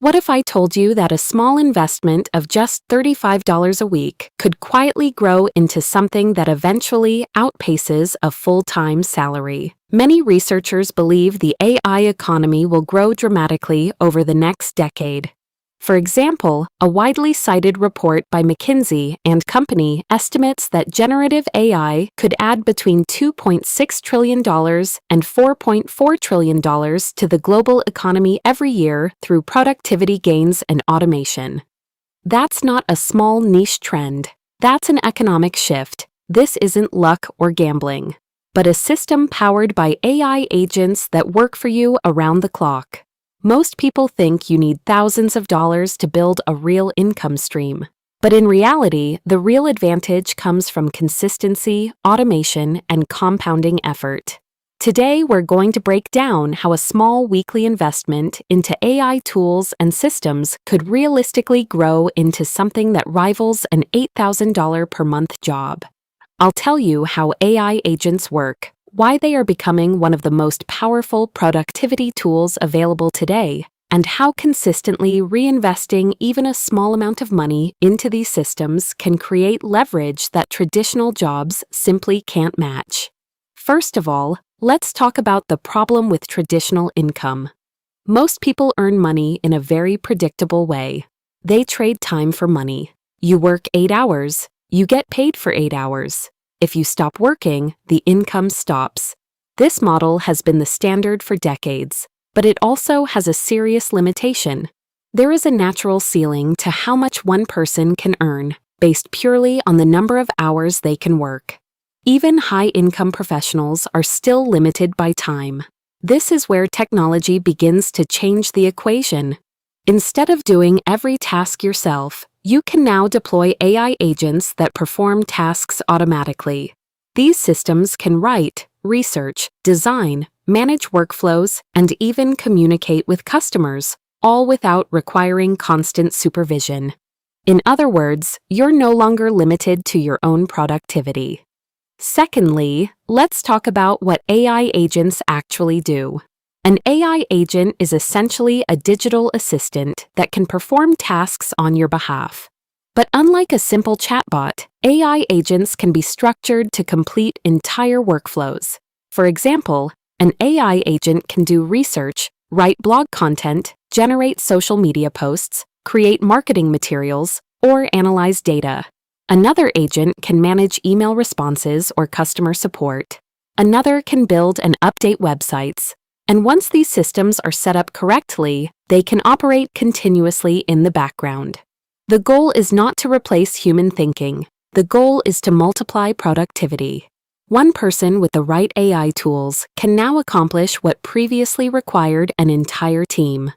What if I told you that a small investment of just $35 a week could quietly grow into something that eventually outpaces a full-time salary? Many researchers believe the AI economy will grow dramatically over the next decade. For example, a widely cited report by McKinsey and Company estimates that generative AI could add between $2.6 trillion and $4.4 trillion to the global economy every year through productivity gains and automation. That's not a small niche trend. That's an economic shift. This isn't luck or gambling, but a system powered by AI agents that work for you around the clock. Most people think you need thousands of dollars to build a real income stream. But in reality, the real advantage comes from consistency, automation, and compounding effort. Today, we're going to break down how a small weekly investment into AI tools and systems could realistically grow into something that rivals an $8,000 per month job. I'll tell you how AI agents work, why they are becoming one of the most powerful productivity tools available today, and how consistently reinvesting even a small amount of money into these systems can create leverage that traditional jobs simply can't match. First of all, let's talk about the problem with traditional income. Most people earn money in a very predictable way. They trade time for money. You work 8 hours, you get paid for 8 hours. If you stop working, the income stops. This model has been the standard for decades, but it also has a serious limitation. There is a natural ceiling to how much one person can earn, based purely on the number of hours they can work. Even high-income professionals are still limited by time. This is where technology begins to change the equation. Instead of doing every task yourself, you can now deploy AI agents that perform tasks automatically. These systems can write, research, design, manage workflows, and even communicate with customers, all without requiring constant supervision. In other words, you're no longer limited to your own productivity. Secondly, let's talk about what AI agents actually do. An AI agent is essentially a digital assistant that can perform tasks on your behalf. But unlike a simple chatbot, AI agents can be structured to complete entire workflows. For example, an AI agent can do research, write blog content, generate social media posts, create marketing materials, or analyze data. Another agent can manage email responses or customer support. Another can build and update websites. And once these systems are set up correctly, they can operate continuously in the background. The goal is not to replace human thinking. The goal is to multiply productivity. One person with the right AI tools can now accomplish what previously required an entire team.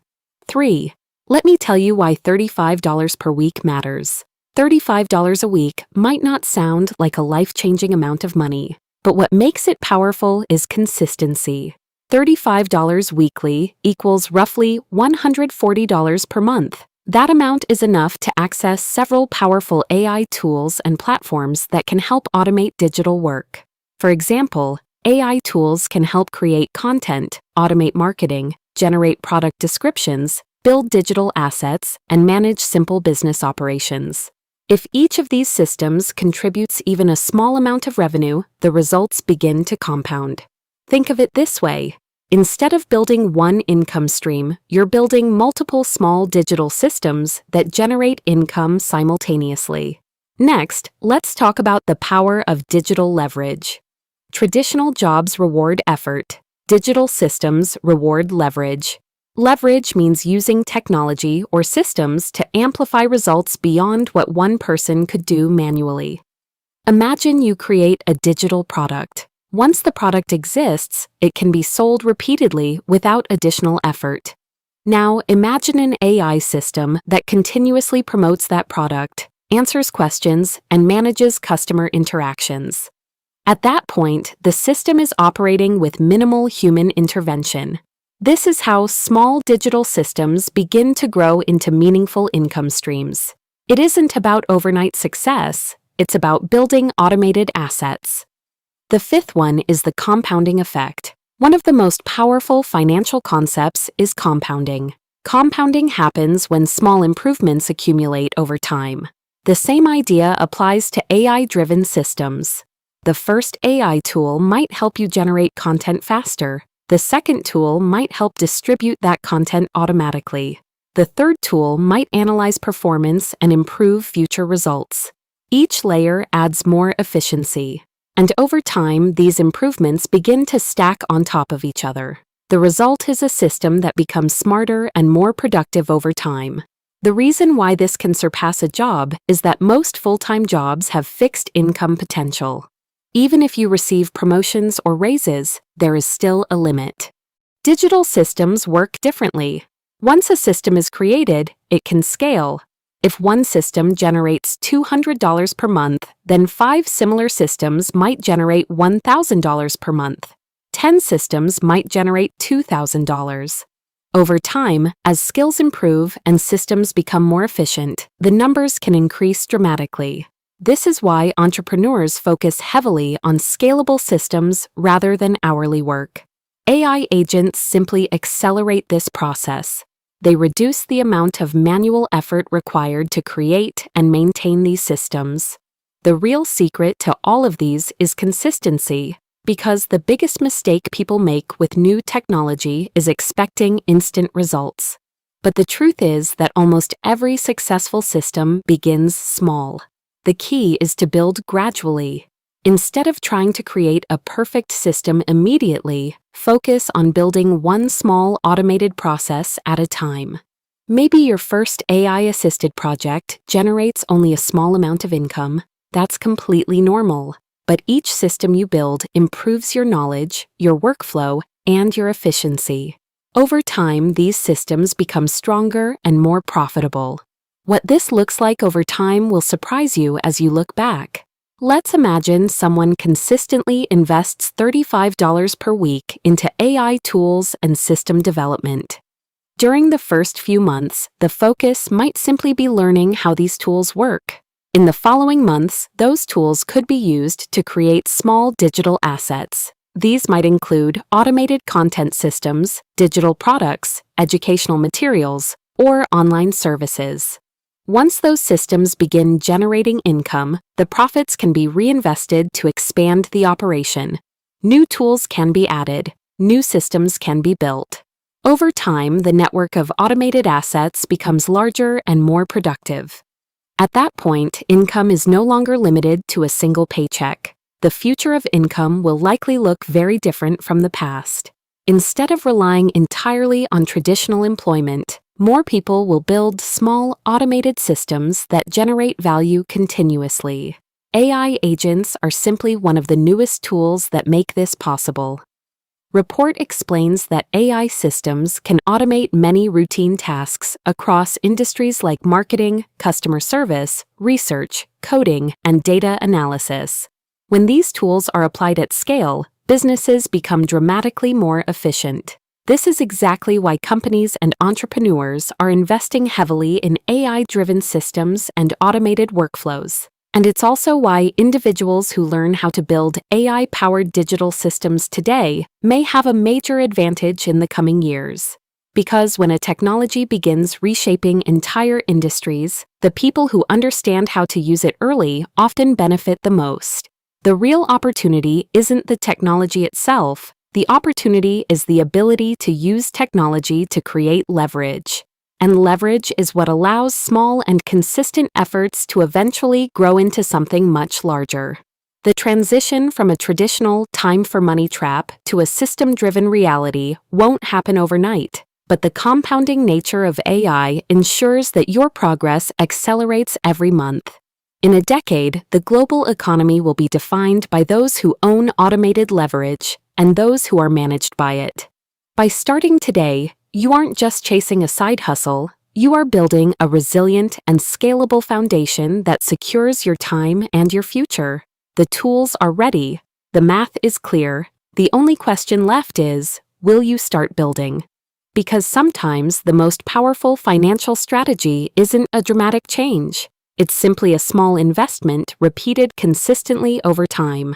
3. Let me tell you why $35 per week matters. $35 a week might not sound like a life-changing amount of money, but what makes it powerful is consistency. $35 weekly equals roughly $140 per month. That amount is enough to access several powerful AI tools and platforms that can help automate digital work. For example, AI tools can help create content, automate marketing, generate product descriptions, build digital assets, and manage simple business operations. If each of these systems contributes even a small amount of revenue, the results begin to compound. Think of it this way. Instead of building one income stream, you're building multiple small digital systems that generate income simultaneously. Next, let's talk about the power of digital leverage. Traditional jobs reward effort. Digital systems reward leverage. Leverage means using technology or systems to amplify results beyond what one person could do manually. Imagine you create a digital product. Once the product exists, it can be sold repeatedly without additional effort. Now, imagine an AI system that continuously promotes that product, answers questions, and manages customer interactions. At that point, the system is operating with minimal human intervention. This is how small digital systems begin to grow into meaningful income streams. It isn't about overnight success, it's about building automated assets. The fifth one is the compounding effect. One of the most powerful financial concepts is compounding. Compounding happens when small improvements accumulate over time. The same idea applies to AI-driven systems. The first AI tool might help you generate content faster. The second tool might help distribute that content automatically. The third tool might analyze performance and improve future results. Each layer adds more efficiency. And over time, these improvements begin to stack on top of each other. The result is a system that becomes smarter and more productive over time. The reason why this can surpass a job is that most full-time jobs have fixed income potential. Even if you receive promotions or raises, there is still a limit. Digital systems work differently. Once a system is created, it can scale. If one system generates $200 per month, then 5 similar systems might generate $1,000 per month. 10 systems might generate $2,000. Over time, as skills improve and systems become more efficient, the numbers can increase dramatically. This is why entrepreneurs focus heavily on scalable systems rather than hourly work. AI agents simply accelerate this process. They reduce the amount of manual effort required to create and maintain these systems. The real secret to all of these is consistency, because the biggest mistake people make with new technology is expecting instant results. But the truth is that almost every successful system begins small. The key is to build gradually. Instead of trying to create a perfect system immediately, focus on building one small automated process at a time. Maybe your first AI-assisted project generates only a small amount of income. That's completely normal. But each system you build improves your knowledge, your workflow, and your efficiency. Over time, these systems become stronger and more profitable. What this looks like over time will surprise you as you look back. Let's imagine someone consistently invests $35 per week into AI tools and system development. During the first few months, the focus might simply be learning how these tools work. In the following months, those tools could be used to create small digital assets. These might include automated content systems, digital products, educational materials, or online services. Once those systems begin generating income, the profits can be reinvested to expand the operation. New tools can be added, new systems can be built. Over time, the network of automated assets becomes larger and more productive. At that point, income is no longer limited to a single paycheck. The future of income will likely look very different from the past. Instead of relying entirely on traditional employment, more people will build small, automated systems that generate value continuously. AI agents are simply one of the newest tools that make this possible. Report explains that AI systems can automate many routine tasks across industries like marketing, customer service, research, coding, and data analysis. When these tools are applied at scale, businesses become dramatically more efficient. This is exactly why companies and entrepreneurs are investing heavily in AI-driven systems and automated workflows. And it's also why individuals who learn how to build AI-powered digital systems today may have a major advantage in the coming years. Because when a technology begins reshaping entire industries, the people who understand how to use it early often benefit the most. The real opportunity isn't the technology itself. The opportunity is the ability to use technology to create leverage. And leverage is what allows small and consistent efforts to eventually grow into something much larger. The transition from a traditional time-for-money trap to a system-driven reality won't happen overnight, but the compounding nature of AI ensures that your progress accelerates every month. In a decade, the global economy will be defined by those who own automated leverage and those who are managed by it. By starting today, you aren't just chasing a side hustle, you are building a resilient and scalable foundation that secures your time and your future. The tools are ready, the math is clear, the only question left is, will you start building? Because sometimes the most powerful financial strategy isn't a dramatic change. It's simply a small investment repeated consistently over time.